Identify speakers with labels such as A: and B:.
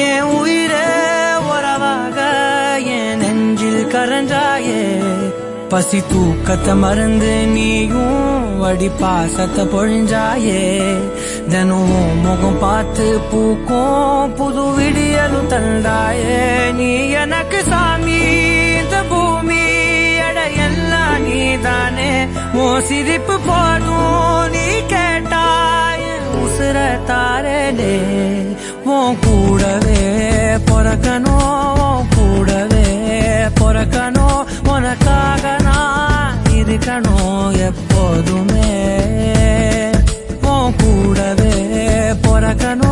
A: என் உயிரே உறவாக என் நெஞ்சில் கரஞ்சாயே பசி தூக்கத்தை மறந்து நீயும் வடி பாசத்தை பொழிஞ்சாயே தினம் முகம் பார்த்து பூக்கும் புது விடியலும் தந்தாயே நீ எனக்கு சாமி இந்த பூமி எல்லாம் நீதானே ஓ சிரிப்பு போதும் நீ கேட்டாய் உசுர தாரே உன் கூடவே பொறக்கணும் கூடவே பொறக்கணும் உனக்காக நான் இருக்கணும் எப்போதுமே உன் கூடவே பொறக்கணும்